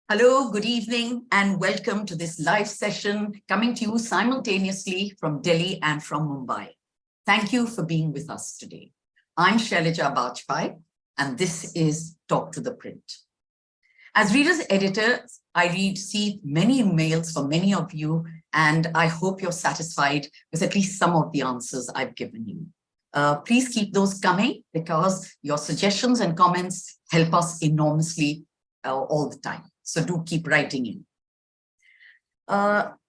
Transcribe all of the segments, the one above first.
Hello, good evening, and welcome to this live session coming to you simultaneously from Delhi and from Mumbai. Thank you for being with us today. I'm Shailaja Bajpai, and this is Talk to the Print. As readers editor, I receive many emails from many of you, and I hope you're satisfied with at least some of the answers I've given you. Please keep those coming because your suggestions and comments help us enormously all the time. So do keep writing in.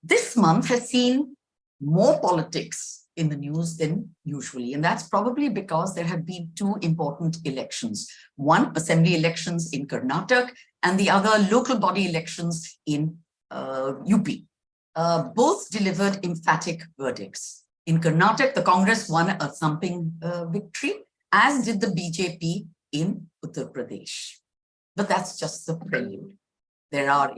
This month has seen more politics in the news than usually, and that's probably because there have been two important elections. One, assembly elections in Karnataka, and the other, local body elections in UP. Both delivered emphatic verdicts. In Karnataka, the Congress won a thumping victory, as did the BJP in Uttar Pradesh. But that's just the prelude. There are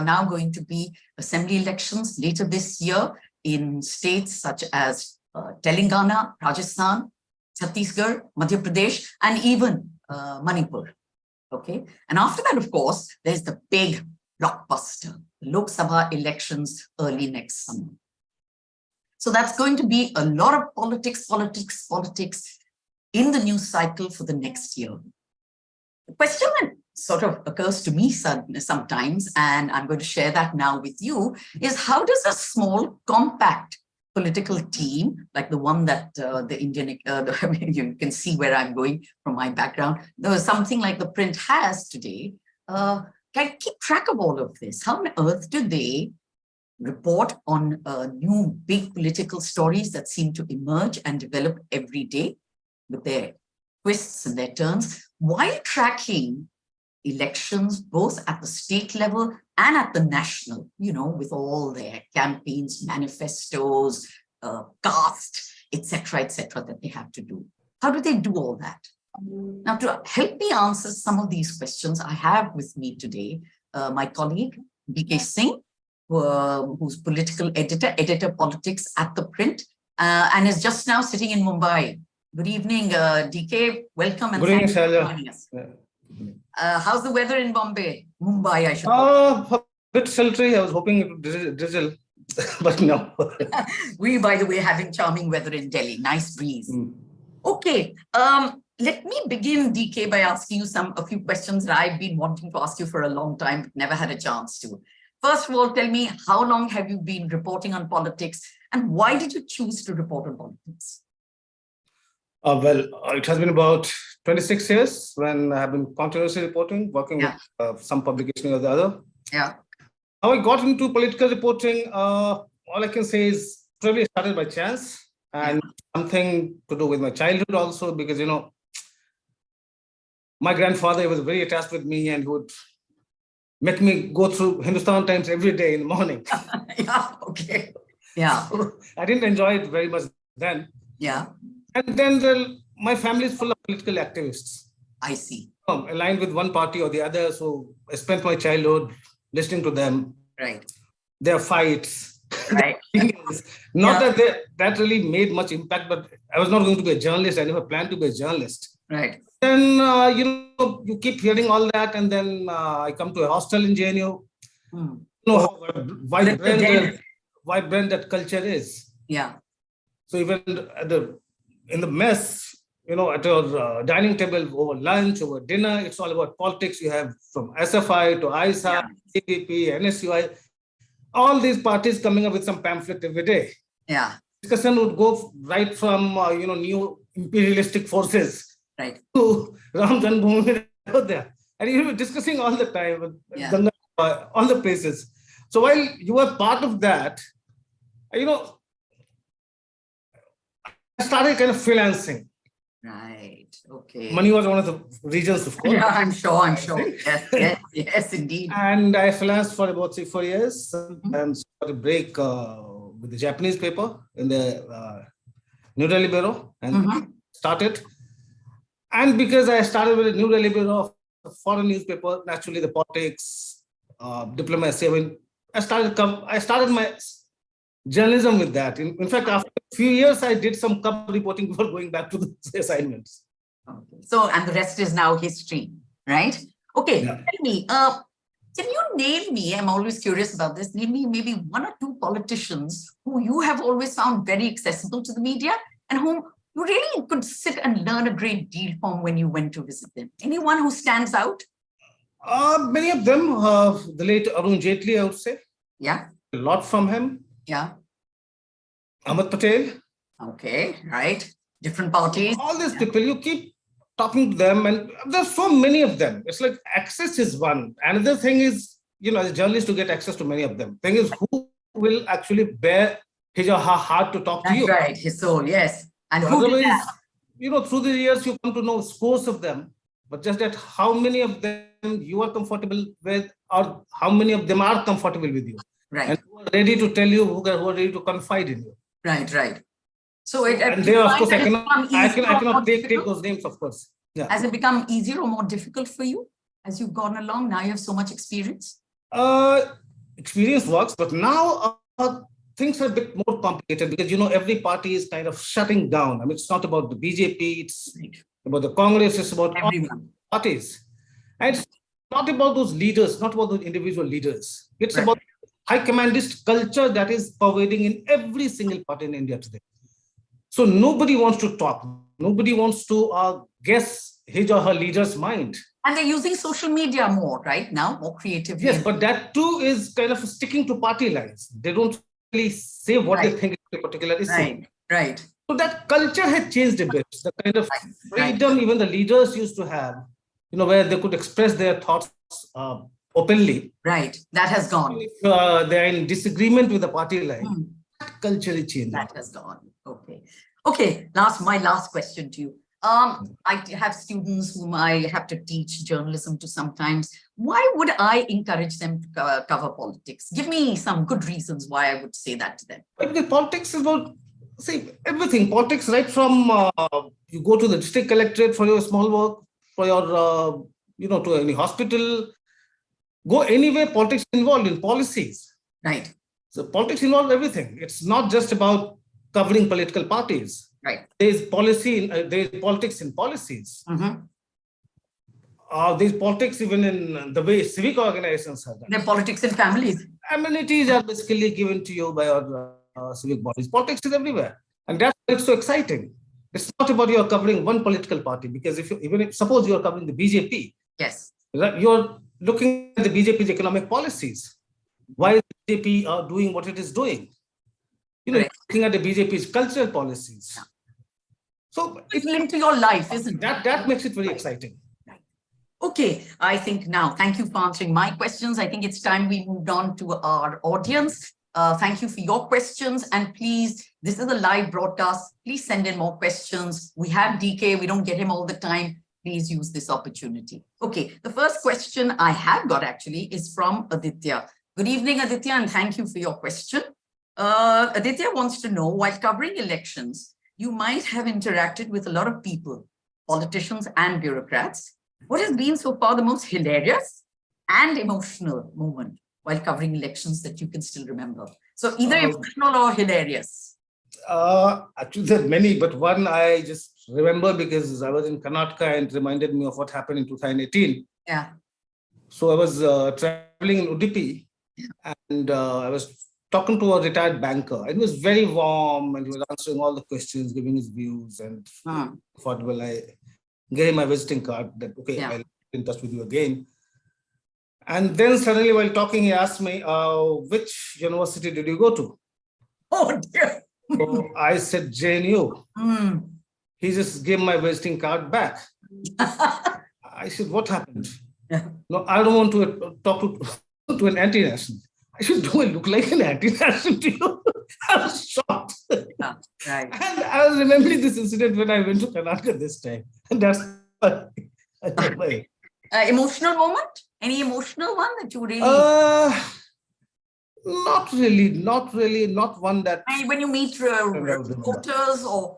now going to be assembly elections later this year in states such as Telangana, Rajasthan, Chhattisgarh, Madhya Pradesh, and even Manipur. Okay, and after that, of course, there's the big blockbuster, the Lok Sabha elections early next summer. So that's going to be a lot of politics in the news cycle for the next year. The question that sort of occurs to me sometimes, and I'm going to share that now with you, is how does a small, compact political team, like the one that the Indian, you can see where I'm going from my background, something like ThePrint has today, can keep track of all of this? How on earth do they report on new big political stories that seem to emerge and develop every day with their twists and their turns, while tracking elections both at the state level and at the national, with all their campaigns, manifestos, cast, etc., that they have to do? How do they do all that? Now, to help me answer some of these questions, I have with me today my colleague, Singh, who's political editor politics at ThePrint, and is just now sitting in Mumbai. Good evening, DK. Welcome and thanks for joining us. How's the weather in Mumbai, I should say. A bit sultry. I was hoping it would drizzle, but no. We, by the way, having charming weather in Delhi. Nice breeze. Okay. Let me begin, DK, by asking you a few questions that I've been wanting to ask you for a long time, but never had a chance to. First of all, tell me, how long have you been reporting on politics, and why did you choose to report on politics? Well, it has been about 26 years when I have been continuously reporting, working with some publication or the other. Yeah. How I got into political reporting, all I can say is probably started by chance and something to do with my childhood also, because, my grandfather was very attached with me and would make me go through Hindustan Times every day in the morning. Yeah, okay. Yeah. So I didn't enjoy it very much then. Yeah. And then my family is full of political activists. I see. Aligned with one party or the other. So I spent my childhood listening to them. Right. Their fights. Right. Not that really made much impact, but I was not going to be a journalist. I never planned to be a journalist. Right. Then, you keep hearing all that. And then I come to a hostel in JNU. How vibrant that culture is. Yeah. So even in the mess, at your dining table, over lunch, over dinner, it's all about politics. You have from SFI to ISA, CPP, NSUI, all these parties coming up with some pamphlet every day. Yeah. Discussion would go right from, new imperialistic forces to Ram Janmabhoomi there. And you were discussing all the time with all the places. So while you were part of that, I started kind of freelancing. Right. Okay. Money was one of the reasons, of course. Yeah, I'm sure. Yes, indeed. And I freelanced for about 3-4 years and got a break with the Japanese paper in the New Delhi bureau and started. And because I started with the New Delhi bureau, a foreign newspaper, naturally the politics, diplomacy. I started my journalism with that. In fact, after a few years, I did some cup reporting before going back to the assignments. Okay. So, and the rest is now history, right? Okay, Yeah. tell me, can you name me, I'm always curious about this, name me maybe one or two politicians who you have always found very accessible to the media and whom you really could sit and learn a great deal from when you went to visit them? Anyone who stands out? Many of them, the late Arun Jaitley, I would say. Yeah. A lot from him. Yeah. Ahmed Patel. Okay, right. Different parties. All these people, you keep talking to them, and there's so many of them. It's like access is one. Another thing is, as a journalist, to get access to many of them. Thing is, who will actually bear his or her heart to talk to you? That's right, his soul, yes. And who did Otherwise, that? through the years, you come to know scores of them, but just that how many of them you are comfortable with, or how many of them are comfortable with you, Right. and who are ready to tell you, who are ready to confide in you. Right, right. So And there, of course, I cannot take those names, of course. Yeah. Has it become easier or more difficult for you as you've gone along? Now you have so much experience. Experience works, but now things are a bit more complicated because every party is kind of shutting down. I mean, it's not about the BJP, it's about the Congress, it's about everyone. All parties. And it's not about those leaders, not about those individual leaders. It's about high commandist culture that is pervading in every single party in India today. So nobody wants to talk. Nobody wants to guess his or her leader's mind. And they're using social media more, right? Now, more creatively. Yes, but that too is kind of sticking to party lines. They don't really say what they think is a particular issue. Right. So that culture had changed a bit. The kind of freedom even the leaders used to have, where they could express their thoughts openly. Right. That has gone. If they're in disagreement with the party line, that culture is changing. That has gone. Okay. My last question to you. I have students whom I have to teach journalism to sometimes. Why would I encourage them to cover politics? Give me some good reasons why I would say that to them. Because politics is about, everything. Politics, right from you go to the district collectorate for your small work, for your, to any hospital, go anywhere, politics involved in policies. Right. So politics involves everything. It's not just about covering political parties. Right. There's there's politics in policies. There's politics even in the way civic organizations are done. There's politics in families. Amenities are basically given to you by your civic bodies. Politics is everywhere. And that's why it's so exciting. It's not about you're covering one political party, because suppose you're covering the BJP. Yes. You're looking at the BJP's economic policies. Why is the BJP doing what it is doing? Looking at the BJP's cultural policies. Yeah. So it's linked to your life, isn't it? That makes it very exciting. Okay, I think now, thank you for answering my questions. I think it's time we moved on to our audience. Thank you for your questions. And please, this is a live broadcast. Please send in more questions. We have DK, we don't get him all the time. Please use this opportunity. Okay, the first question I have got actually is from Aditya. Good evening, Aditya, and thank you for your question. Aditya wants to know, while covering elections, you might have interacted with a lot of people, politicians and bureaucrats. What has been so far the most hilarious and emotional moment while covering elections that you can still remember? So either emotional or hilarious. Actually, there are many, but one I just remember because I was in Karnataka and it reminded me of what happened in 2018. Yeah. So I was traveling in Udupi and I was talking to a retired banker. It was very warm and he was answering all the questions, giving his views and affordable. I gave him my visiting card that, I'll be in touch with you again. And then suddenly while talking, he asked me, which university did you go to? Oh dear. So I said, JNU. He just gave my visiting card back. I said, what happened? No, I don't want to talk to an anti-national. I said, do I look like an anti-national to you? I was shocked. Right. And I was remembering this incident when I went to Karnataka this time. And that's emotional moment? Any emotional one that you really... Not really. Not one that... When you meet reporters or,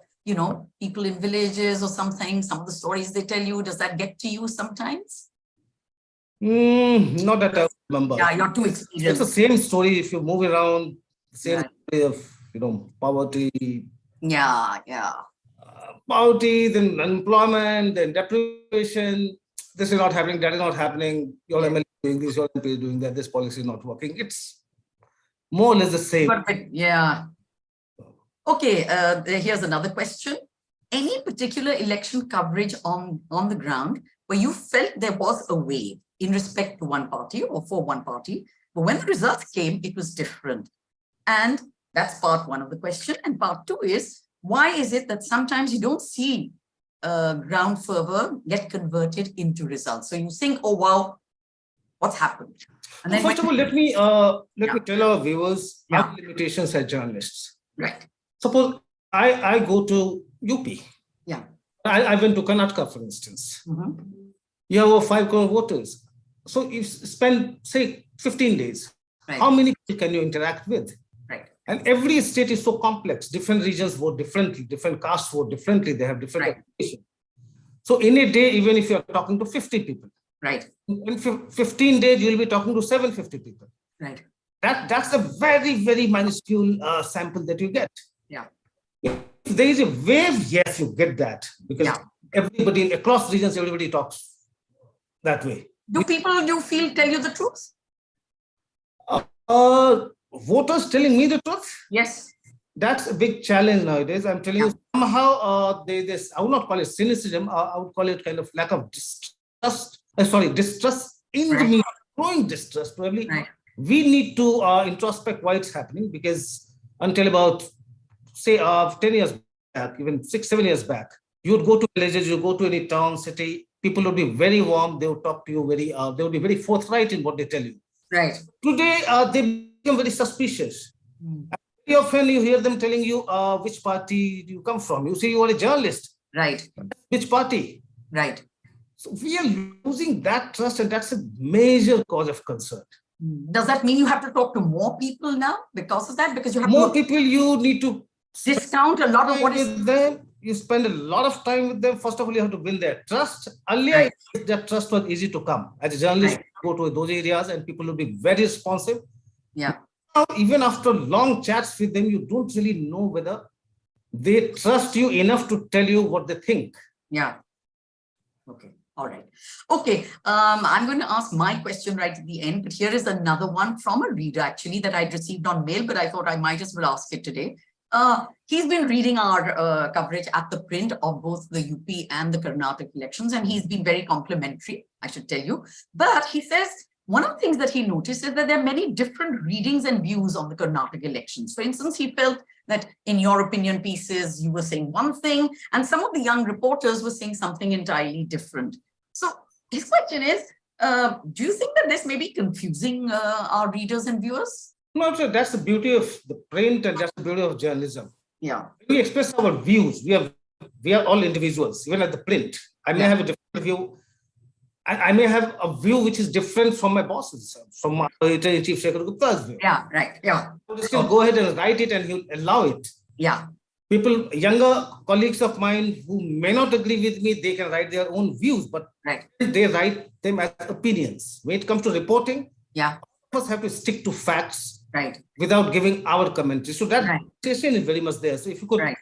people in villages or something, some of the stories they tell you, does that get to you sometimes? Not that I remember. Yeah, you're too experienced. It's the same story if you move around, the same story of, poverty. Yeah. Poverty, then unemployment, then deprivation. this is not happening, that is not happening, your Yeah. MLA is doing this, your MP is doing that, this policy is not working. It's more or less the same. Yeah. Okay, here's another question. Any particular election coverage on the ground where you felt there was a wave in respect to one party or for one party, but when the results came, it was different? And that's part one of the question. And part two is, why is it that sometimes you don't see ground fervor get converted into results? So you think, oh, wow, what's happened? And then First of all, let me tell our viewers our limitations as journalists. Right. Suppose I go to UP. Yeah. I went to Karnataka, for instance. Mm-hmm. You have over 5 crore voters. So you spend, say, 15 days. Right. How many people can you interact with? Right. And every state is so complex. Different regions vote differently. Different castes vote differently. They have different applications. So in a day, even if you're talking to 50 people, right, in 15 days, you'll be talking to 750 people. Right. That's a very, very minuscule sample that you get. Yeah. If there is a wave, yes, you get that. Because everybody across regions, everybody talks that way. Do people, you feel, tell you the truth? Voters telling me the truth? Yes. That's a big challenge nowadays. I'm telling you, somehow this, I would not call it cynicism, I would call it kind of lack of distrust in the media, growing distrust probably. Right. We need to introspect why it's happening, because until about, say, 10 years back, even 6-7 years back, you would go to villages, you go to any town, city, people would be very warm, they would talk to you very, they would be very forthright in what they tell you. Right. Today, they become very suspicious. Very often you hear them telling you which party you come from. You say you are a journalist. Right. Which party? Right. So we are losing that trust, and that's a major cause of concern. Does that mean you have to talk to more people now because of that? Because you have more people, you need to discount a lot of what is with them. You spend a lot of time with them. First of all, you have to win their trust. Earlier, that trust was easy to come. As a journalist, go to those areas and people will be very responsive. Yeah. Now, even after long chats with them, you don't really know whether they trust you enough to tell you what they think. Yeah. Okay. All right. Okay. I'm going to ask my question right at the end, but here is another one from a reader actually that I received on mail, but I thought I might as well ask it today. He's been reading our coverage at the print of both the UP and the Karnataka elections, and he's been very complimentary, I should tell you. But he says one of the things that he noticed is that there are many different readings and views on the Karnataka elections. For instance, he felt that in your opinion pieces, you were saying one thing, and some of the young reporters were saying something entirely different. So his question is, do you think that this may be confusing our readers and viewers? No, sir, that's the beauty of the print, and that's the beauty of journalism. Yeah. We express our views. We are all individuals, even at the print. I may have a different view. I may have a view which is different from my boss's, from my editor-in-chief Shekhar Gupta's view. Yeah, right. Yeah. So just go ahead and write it, and he'll allow it. Yeah. People, younger colleagues of mine who may not agree with me, they can write their own views, but they write them as opinions. When it comes to reporting, all of us have to stick to facts. Right. Without giving our commentary. So that situation is very much there. So if you could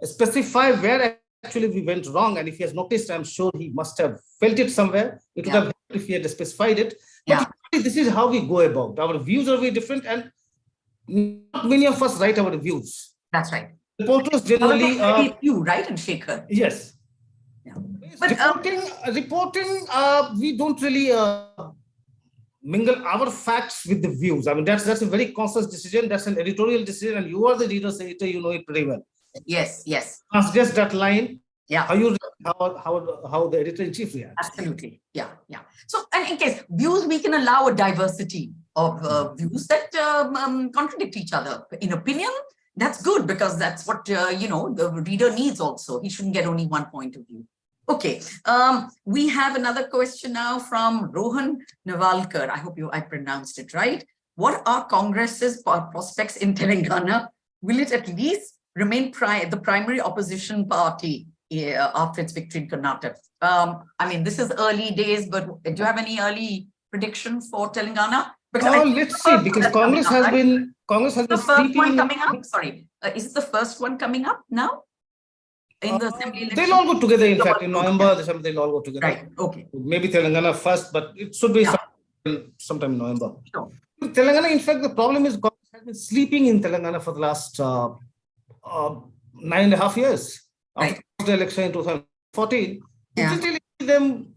specify where actually we went wrong, and if he has noticed, I'm sure he must have felt it somewhere. It would have helped if he had specified it. But this is how we go about. Our views are very different, and not many of us write our views. That's right. Reporters generally... you, right, and Shekhar? Yes. Yeah. But reporting, we don't really... mingle our facts with the views. I mean, that's a very conscious decision. That's an editorial decision, and you are the reader's editor. You know it pretty well. Yes, yes. Just that line. Yeah. How the editor-in-chief reacts. Absolutely. Yeah, yeah. So, and in case views, we can allow a diversity of views that contradict each other. In opinion, that's good, because that's what the reader needs. Also, he shouldn't get only one point of view. Okay, we have another question now from Rohan Navalkar. I hope I pronounced it right. What are Congress's prospects in Telangana? Will it at least remain the primary opposition party after its victory in Karnataka? I mean, this is early days, but do you have any early prediction for Telangana? Let's see, because Congress has been the first one coming up. Sorry, is it the first one coming up now? in the assembly election? They'll all go together. In fact, in November, December, they'll all go together. Right. Okay. Maybe Telangana first, but it should be sometime in November. Sure. Telangana, in fact, the problem is Congress has been sleeping in Telangana for the last 9.5 years. Right. After the election in 2014, Yeah. them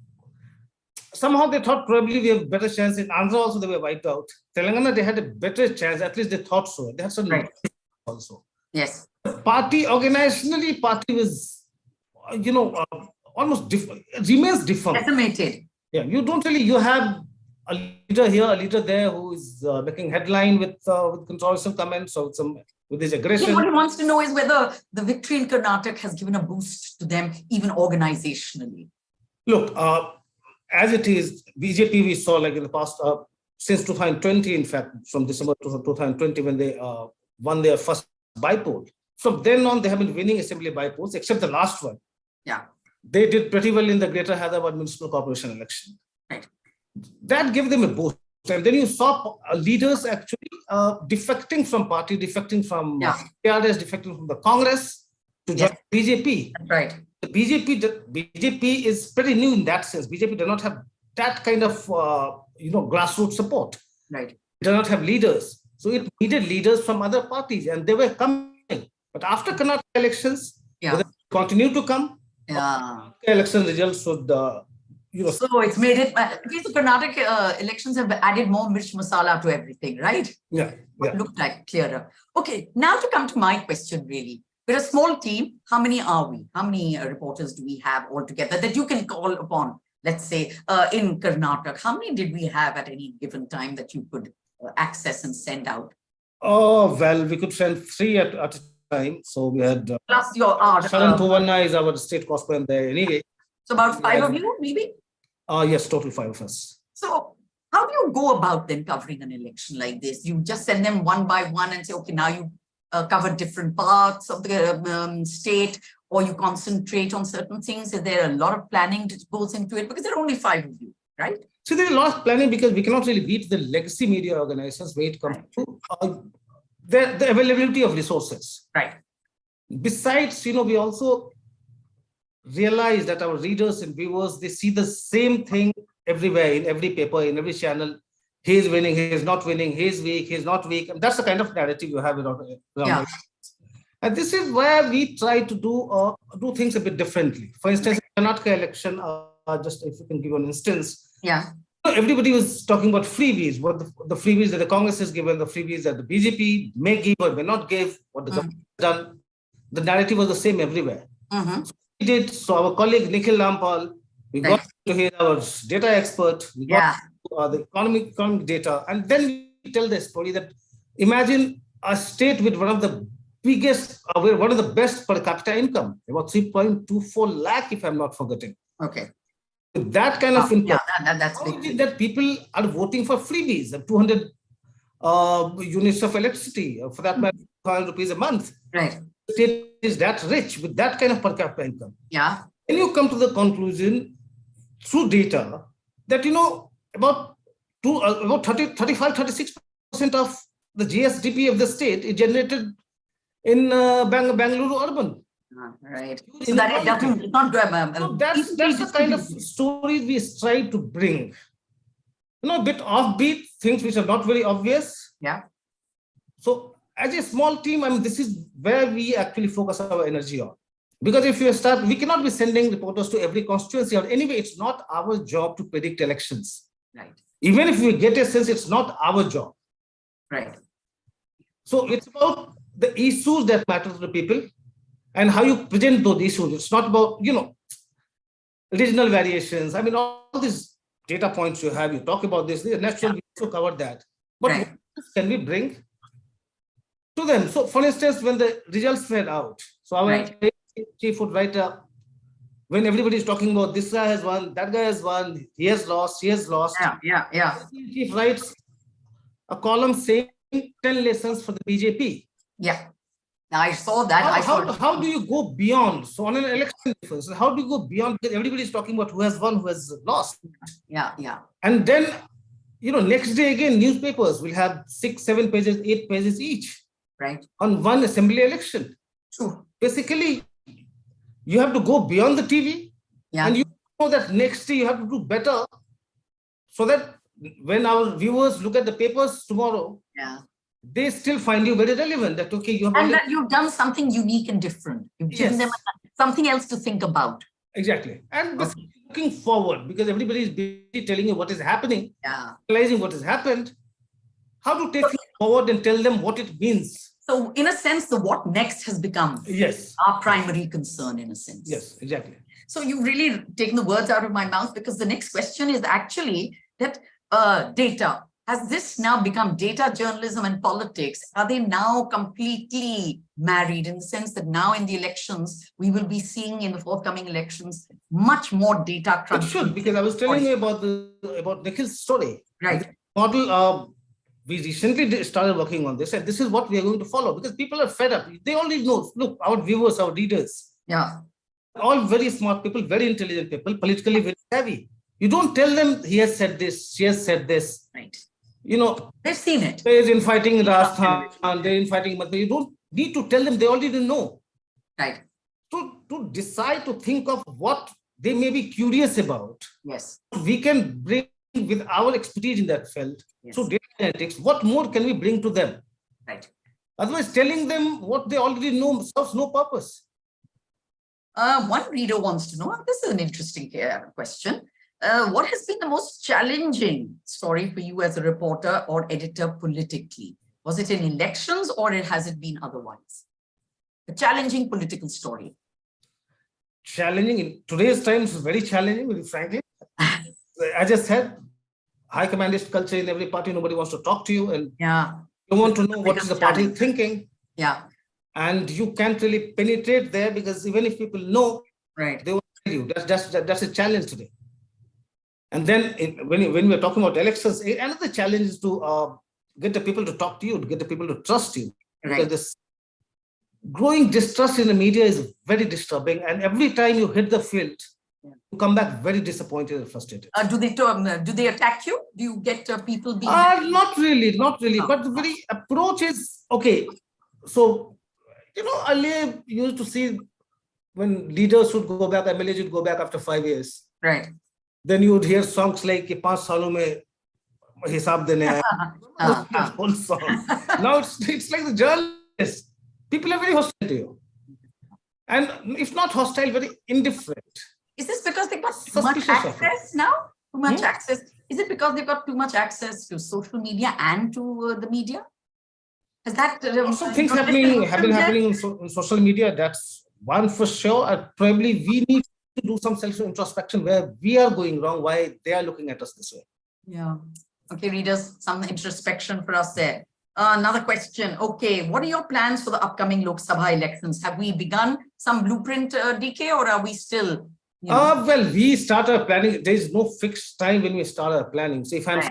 somehow they thought probably we have better chance. In Andhra also they were wiped out. Telangana, they had a better chance. At least they thought so. They had some also. Yes. Party organizationally, party was, almost remains different. Decimated. Yeah, you don't really, you have a leader here, a leader there who is making headline with controversial comments or with his aggression. What he wants to know is whether the victory in Karnataka has given a boost to them, even organizationally. Look, as it is, BJP we saw like in the past, since 2020, in fact, from December 2020, when they won their first bypoll. From then on, they have been winning assembly bypolls, except the last one. Yeah. They did pretty well in the Greater Hyderabad Municipal Corporation election. Right. That gave them a boost. And then you saw leaders actually defecting from party, defecting from PRS, defecting from the Congress to join BJP. That's right. The BJP is pretty new in that sense. BJP does not have that kind of grassroots support. Right. It does not have leaders. So it needed leaders from other parties, and they were coming. But after Karnataka elections, they continue to come. Yeah. Election results should, So it's made it. These Karnataka elections have added more mirch masala to everything, right? Yeah. It looked like clearer. Okay, now to come to my question, really. We're a small team. How many are we? How many reporters do we have altogether that you can call upon? Let's say in Karnataka, how many did we have at any given time that you could access and send out? Oh, well, we could send 3 at a time. So we had plus your Sharan Puvanna is our state correspondent there anyway. So about 5 of you, maybe? Yes, total 5 of us. So how do you go about then covering an election like this? You just send them one by one and say, okay, now you cover different parts of the state, or you concentrate on certain things? Is there a lot of planning that goes into it? Because there are only 5 of you, right? So there's a lot of planning because we cannot really beat the legacy media organizations when it comes to the availability of resources. Right. Besides, we also realize that our readers and viewers, they see the same thing everywhere, in every paper, in every channel. He is winning, he is not winning, he is weak, he is not weak. And that's the kind of narrative you have around it. And this is where we try to do things a bit differently. For instance, Karnataka election, just if you can give an instance. Yeah. Everybody was talking about freebies, what the freebies that the Congress has given, the freebies that the BJP may give or may not give, what the government has done. The narrative was the same everywhere. So we did. So our colleague Nikhil Lampal, we got to hear our data expert, we got the economic data, and then we tell the story that imagine a state with one of the biggest, one of the best per capita income, about 3.24 lakh, if I'm not forgetting. Okay. With that kind of income, that's big. That people are voting for freebies of 200 units of electricity, for that matter, 500 rupees a month. Right. The state is that rich with that kind of per capita income. Yeah. And you come to the conclusion through data that, about 35-36% of the GSDP of the state is generated in Bangalore urban. Right. So that it doesn't not that's the kind of stories we strive to bring. A bit offbeat, things which are not very obvious. Yeah. So as a small team, this is where we actually focus our energy on. Because if you start, we cannot be sending reporters to every constituency. Or anyway, it's not our job to predict elections. Right. Even if we get a sense, it's not our job. Right. So it's about the issues that matter to the people and how you present those issues. It's not about, regional variations. All these data points you have, you talk about this, naturally we also covered that. But what else can we bring to them? So for instance, when the results were out, so our chief would write when everybody is talking about this guy has won, that guy has won, he has lost. Yeah. Chief writes a column saying 10 lessons for the BJP. Yeah. Now I saw that. How do you go beyond? So on an election difference, how do you go beyond? Because everybody is talking about who has won, who has lost. Yeah. And then, next day again, newspapers will have 6, 7 pages, 8 pages each. Right. On one assembly election. True. Basically, You have to go beyond the TV, Yeah. and you know that next day you have to do better, so that when our viewers look at the papers tomorrow, Yeah. they still find you very relevant. That okay, you have And that you've done something unique and different. You've given them something else to think about. Exactly. And this looking forward, because everybody is busy telling you what is happening, realizing what has happened, how to take things forward and tell them what it means. So in a sense, the what next has become our primary concern, in a sense. Yes, exactly. So you've really taken the words out of my mouth, because the next question is actually that data. Has this now become data journalism and politics? Are they now completely married, in the sense that now in the elections, we will be seeing in the forthcoming elections much more data crunching? It should, because I was telling you about Nikhil's story. Right. Model, we recently started working on this, and this is what we are going to follow, because people are fed up. They already know, look, our viewers, our readers, all very smart people, very intelligent people, politically very savvy. You don't tell them he has said this, she has said this. Right. You know, they've seen it. They're infighting Rajasthan, they're infighting, but you don't need to tell them, they already know. Right. To decide, to think of what they may be curious about. Yes. We can bring with our expertise in that field. So data analytics, what more can we bring to them? Right. Otherwise, telling them what they already know serves no purpose. One reader wants to know, this is an interesting question. What has been the most challenging story for you as a reporter or editor politically? Was it in elections, or has it been otherwise? A challenging political story. Challenging in today's times is very challenging, very frankly. As I said, high commandist culture in every party, nobody wants to talk to you, and you want to know what is the party thinking. Yeah. And you can't really penetrate there, because even if people know, they will tell you. That's a challenge today. And then when we're talking about elections, another challenge is to get the people to talk to you, to get the people to trust you. Because this growing distrust in the media is very disturbing. And every time you hit the field, you come back very disappointed and frustrated. Do they attack you? Do you get people being... Not really. No. But the very approach is, okay. So, earlier you used to see when leaders would go back, MLAs would go back after 5 years. Right. Then you would hear songs like "5 सालों में हिसाब देने आए." Whole song. Now it's like the journalists. People are very hostile to you, and if not hostile, very indifferent. Is this because they've got too much access now? Too much access? Is it because they've got too much access to social media and to the media? Is that some things have been happening on social media? That's one for sure. And probably we need to do some self-introspection where we are going wrong, why they are looking at us this way. Yeah. Okay, readers, some introspection for us there. Another question. Okay, what are your plans for the upcoming Lok Sabha elections? Have we begun some blueprint, DK, or are we still... Well, we start our planning. There is no fixed time when we start our planning. So if I'm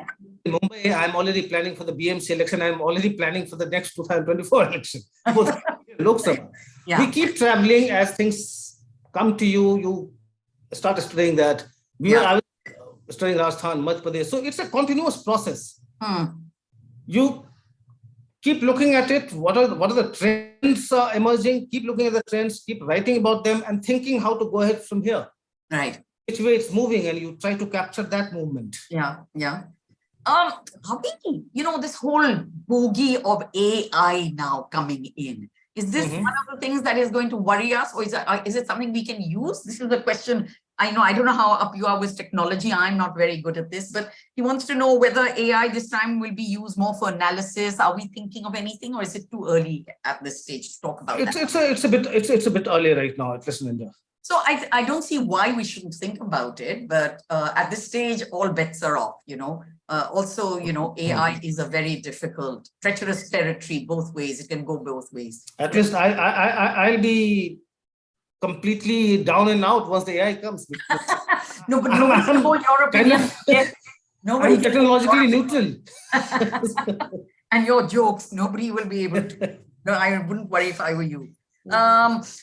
in Mumbai, I'm already planning for the BMC election. I'm already planning for the next 2024 election. Both Lok Sabha. We keep traveling as things come to you. You start studying that. I was studying Rajasthan, Madhya Pradesh. So it's a continuous process. You keep looking at it. What are the trends emerging? Keep looking at the trends. Keep writing about them and thinking how to go ahead from here. Right. Which way it's moving, and you try to capture that movement. Yeah. This whole bogey of AI now coming in. Is this one of the things that is going to worry us, or is it something we can use? This is the question. I don't know how up you are with technology. I'm not very good at this, but he wants to know whether AI this time will be used more for analysis. Are we thinking of anything, or is it too early at this stage to talk about that? It's a bit early right now, at least in India. So I don't see why we shouldn't think about it, but at this stage, all bets are off, Also, AI is a very difficult, treacherous territory both ways. It can go both ways. At least I'll be completely down and out once the AI comes. No, but nobody can hold your opinion. I'm technologically neutral. And your jokes, nobody will be able to. No, I wouldn't worry if I were you.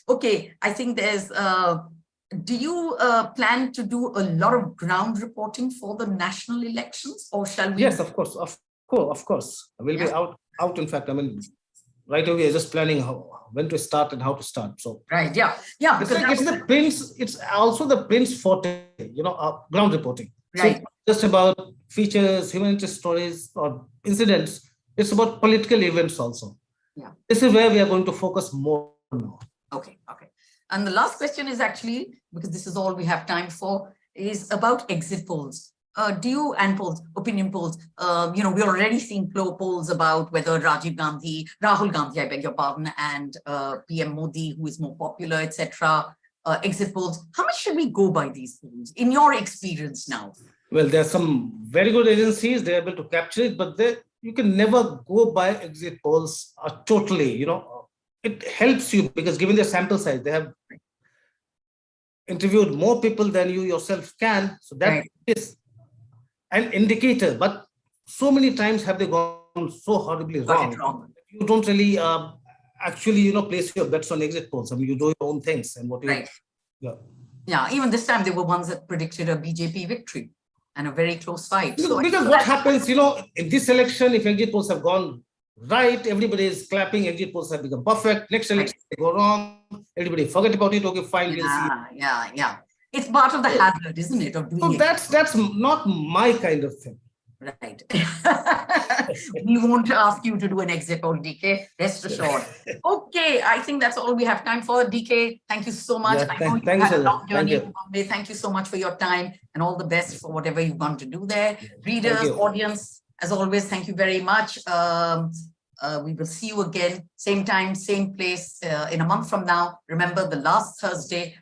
Okay, I think there's, do you plan to do a lot of ground reporting for the national elections, or shall we? Yes, of course. I will be out. In fact, right away, just planning when to start and how to start. So right, yeah, yeah, because it's the prints. It's also the prints forte, ground reporting. So right. it's not just about features, human interest stories, or incidents. It's about political events also. Yeah. This is where we are going to focus more now. Okay, okay. And the last question is actually, because this is all we have time for, is about exit polls. And polls, opinion polls. We're already seeing polls about whether Rahul Gandhi, I beg your pardon, and PM Modi, who is more popular, etc. Exit polls. How much should we go by these polls in your experience now? Well, there are some very good agencies, they're able to capture it, but you can never go by exit polls totally. It helps you because given their sample size, they have interviewed more people than you yourself can. So that is an indicator, but so many times have they gone so horribly wrong. You don't really actually, place your bets on exit polls. I mean, you do your own things and what you. Yeah, even this time there were ones that predicted a BJP victory and a very close fight. Because what happens, in this election, if exit polls have gone right, everybody is clapping, exit polls have become perfect. Next election, they go wrong, everybody forget about it. Okay, fine, we'll see. Yeah. It's part of the hazard, isn't it, of doing it? So that's not my kind of thing. Right. We won't ask you to do an exit poll, DK. Rest assured. Okay, I think that's all we have time for. DK, thank you so much. I know you had a long journey to Bombay. Thank you so much for your time and all the best for whatever you want to do there. Readers, audience, as always, thank you very much. We will see you again, same time, same place in a month from now. Remember, the last Thursday